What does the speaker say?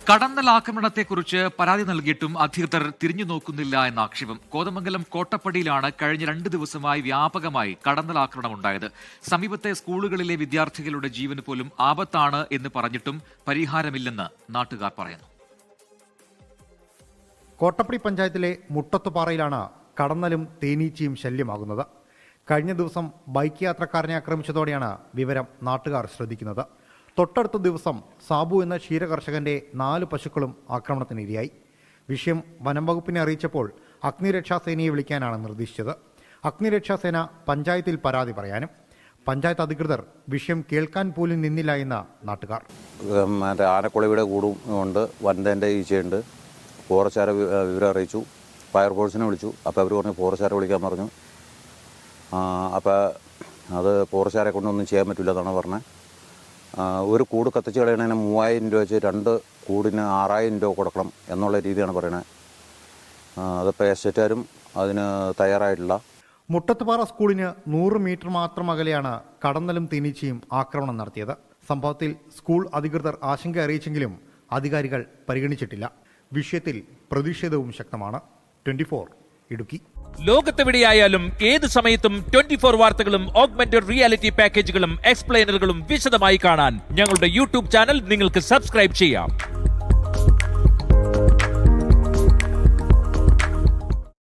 കടന്നലാക്രമണത്തെക്കുറിച്ച് പരാതി നൽകിയിട്ടും അധികൃതർ തിരിഞ്ഞു നോക്കുന്നില്ല എന്ന ആക്ഷേപം. കോതമംഗലം കോട്ടപ്പടിയിലാണ് കഴിഞ്ഞ 2 ദിവസമായി വ്യാപകമായി കടന്നലാക്രമണം ഉണ്ടായത്. സമീപത്തെ സ്കൂളുകളിലെ വിദ്യാർത്ഥികളുടെ ജീവന് പോലും ആപത്താണ് എന്ന് പറഞ്ഞിട്ടും പരിഹാരമില്ലെന്ന് നാട്ടുകാർ പറയുന്നു. കോട്ടപ്പടി പഞ്ചായത്തിലെ മുട്ടത്തുപാറയിലാണ് കടന്നലും തേനീച്ചയും ശല്യമാകുന്നത്. കഴിഞ്ഞ ദിവസം ബൈക്ക് യാത്രക്കാരനെ ആക്രമിച്ചതോടെയാണ് വിവരം നാട്ടുകാർ ശ്രദ്ധിക്കുന്നത്. തൊട്ടടുത്ത ദിവസം സാബു എന്ന ക്ഷീരകർഷകന്റെ 4 പശുക്കളും ആക്രമണത്തിനിരയായി. വിഷയം വനം വകുപ്പിനെ അറിയിച്ചപ്പോൾ അഗ്നിരക്ഷാസേനയെ വിളിക്കാനാണ് നിർദ്ദേശിച്ചത്. അഗ്നിരക്ഷാസേന പഞ്ചായത്തിൽ പരാതി പറയാനും പഞ്ചായത്ത് അധികൃതർ വിഷയം കേൾക്കാൻ പോലും നിന്നില്ല എന്ന നാട്ടുകാർ. ആനക്കുളവിടെ കൂടും ഉണ്ട്, വനതേൻ്റെ ഈച്ചയുണ്ട്. ഫോറസ്റ്റുകാരെ വിവരം അറിയിച്ചു, ഫയർഫോഴ്സിനെ വിളിച്ചു. അപ്പോൾ അവർ പറഞ്ഞു ഫോറസ്റ്റുകാരെ വിളിക്കാൻ പറഞ്ഞു. അപ്പോൾ അത് ഫോറസ്റ്റുകാരെ കൊണ്ടൊന്നും ചെയ്യാൻ പറ്റില്ല എന്നാണ് പറഞ്ഞത്. ഒരു കൂട് കത്തിച്ച് കളയണതിന് 3000 രൂപ വെച്ച് 2 കൂടിന് 6000 രൂപ കൊടുക്കണം എന്നുള്ള രീതിയാണ് പറയണത്. അതിപ്പോൾ എസ്റ്റേറ്റുകാരും അതിന് തയ്യാറായിട്ടില്ല. മുട്ടത്തുപാറ സ്കൂളിന് 100 മീറ്റർ മാത്രം അകലെയാണ് കടന്നലും തേനീച്ചയും ആക്രമണം നടത്തിയത്. സംഭവത്തിൽ സ്കൂൾ അധികൃതർ ആശങ്ക അറിയിച്ചെങ്കിലും അധികാരികൾ പരിഗണിച്ചിട്ടില്ല. വിഷയത്തിൽ പ്രതിഷേധവും ശക്തമാണ്. 24 ഇടുക്കി. ലോകത്തെവിടെയായാലും ഏത് സമയത്തും 24 വാർത്തകളും ഓഗ്മെന്റഡ് റിയാലിറ്റി പാക്കേജുകളും എക്സ്പ്ലെയിനറുകളും വിശദമായി കാണാൻ ഞങ്ങളുടെ യൂട്യൂബ് ചാനൽ നിങ്ങൾക്ക് സബ്സ്ക്രൈബ് ചെയ്യാം.